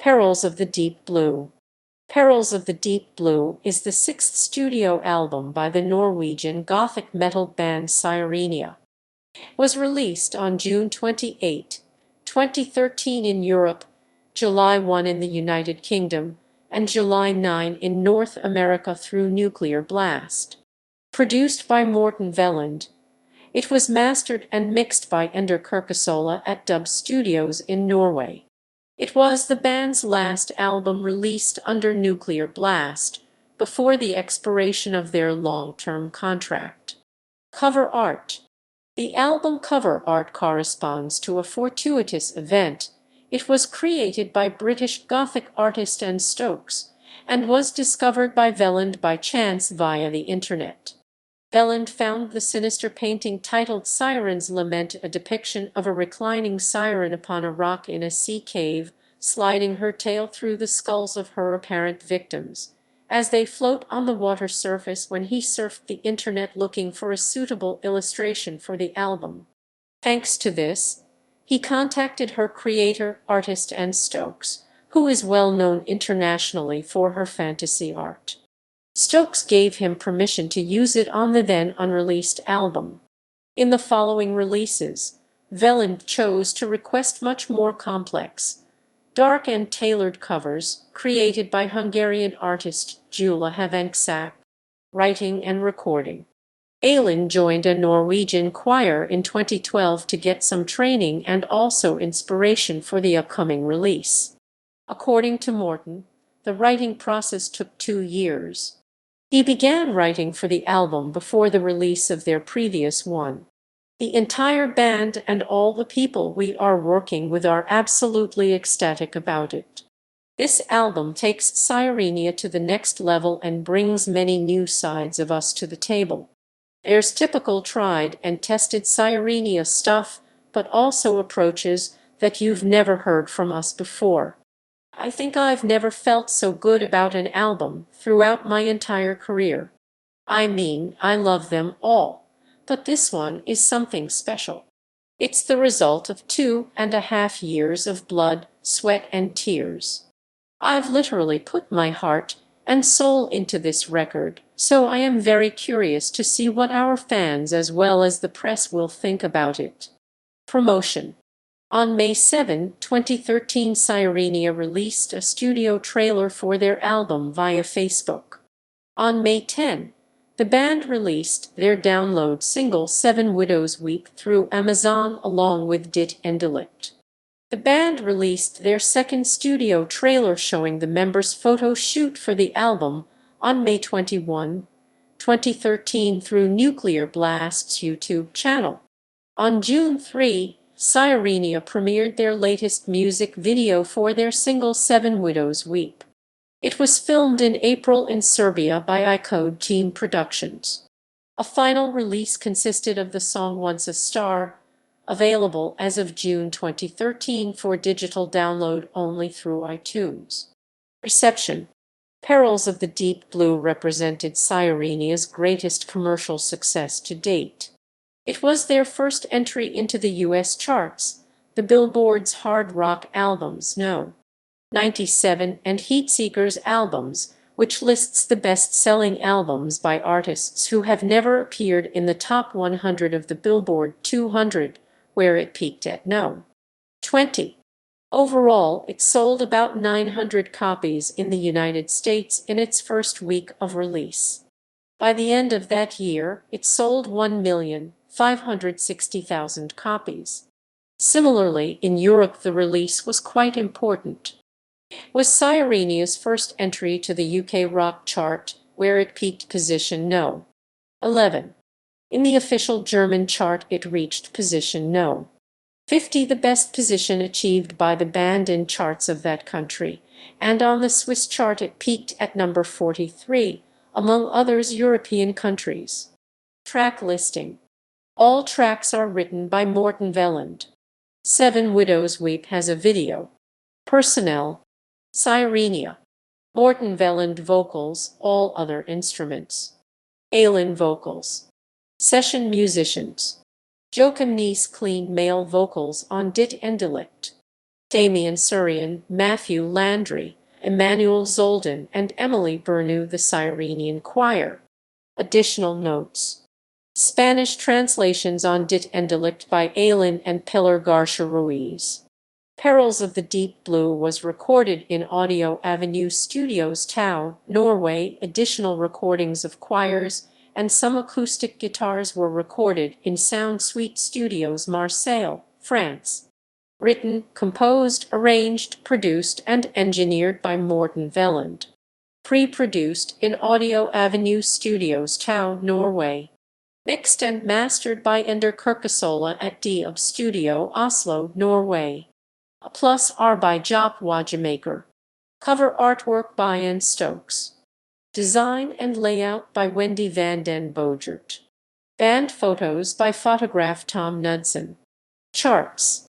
Perils of the Deep Blue. Perils of the Deep Blue is the sixth studio album by the Norwegian gothic metal band Sirenia. It was released on June 28, 2013 in Europe, July 1 in the United Kingdom, and July 9 in North America through Nuclear Blast. Produced by Morten Veland, it was mastered and mixed by Endre Kirkesola at Dub Studios in Norway. It was the band's last album released under Nuclear Blast, before the expiration of their long-term contract. Cover art. The album cover art corresponds to a fortuitous event. It was created by British Gothic artist Endre Stokes, and was discovered by Veland by chance via the internet. Veland found the sinister painting titled Siren's Lament, a depiction of a reclining siren upon a rock in a sea cave, sliding her tail through the skulls of her apparent victims, as they float on the water surface. When he surfed the internet looking for a suitable illustration for the album, thanks to this, he contacted her creator, artist Endre Stokes, who is well known internationally for her fantasy art. Stokes gave him permission to use it on the then unreleased album. In the following releases, Veland chose to request much more complex, dark and tailored covers, created by Hungarian artist Gyula Havenksak. Writing and recording. Veland joined a Norwegian choir in 2012 to get some training and also inspiration for the upcoming release. According to Morten, the writing process took 2 years. He began writing for the album before the release of their previous one. The entire band and all the people we are working with are absolutely ecstatic about it. This album takes Sirenia to the next level and brings many new sides of us to the table. There's typical tried and tested Sirenia stuff, but also approaches that you've never heard from us before. I think I've never felt so good about an album throughout my entire career. I mean, I love them all, but this one is something special. It's the result of 2.5 years of blood, sweat, and tears. I've literally put my heart and soul into this record, so I am very curious to see what our fans as well as the press will think about it. Promotion. On May 7, 2013, Sirenia released a studio trailer for their album via Facebook. On May 10, the band released their download single 7 Widows Weep through Amazon along with Dit and Delict. The band released their second studio trailer showing the members' photo shoot for the album on May 21, 2013 through Nuclear Blast's YouTube channel. On June 3, Sirenia premiered their latest music video for their single 7 Widows Weep. It was filmed in April in Serbia by iCode Team Productions. A final release consisted of the song Once a Star, available as of June 2013 for digital download only through iTunes. Reception. Perils of the Deep Blue represented Sirenia's greatest commercial success to date. It was their first entry into the U.S. charts, the Billboard's Hard Rock Albums No. 97 and Heatseekers Albums, which lists the best-selling albums by artists who have never appeared in the top 100 of the Billboard 200, where it peaked at No. 20. Overall, it sold about 900 copies in the United States in its first week of release. By the end of that year, it sold 1,560,000 copies. Similarly, in Europe the release was quite important. It was Sirenia's first entry to the UK rock chart, where it peaked position No. 11. In the official German chart it reached position No. 50, the best position achieved by the band in charts of that country, and on the Swiss chart it peaked at number 43, among others European countries. Track listing. All tracks are written by Morten Veland. 7 Widows Weep has a video. Personnel. Sirenia. Morten Veland vocals, all other instruments. Veland vocals. Session musicians. Joachim Nies clean male vocals on Dit and Delict. Damien Surian, Matthew Landry, Emmanuel Zoldan, and Emily Bernu, the Sirenian Choir. Additional notes. Spanish translations on Dit and Delict by Aylin and Pilar Garcia Ruiz. Perils of the Deep Blue was recorded in Audio Avenue Studios Tau, Norway. Additional recordings of choirs and some acoustic guitars were recorded in Sound Suite Studios, Marseille, France. Written, composed, arranged, produced, and engineered by Morten Veland. Pre-produced in Audio Avenue Studios Tau, Norway. Mixed and mastered by Endre Kirkesola at D-Ub Studio, Oslo, Norway. +R by Job Wajamaker. Cover artwork by Ann Stokes. Design and layout by Wendy van den Bogert. Band photos by photograph Tom Knudsen. Charts.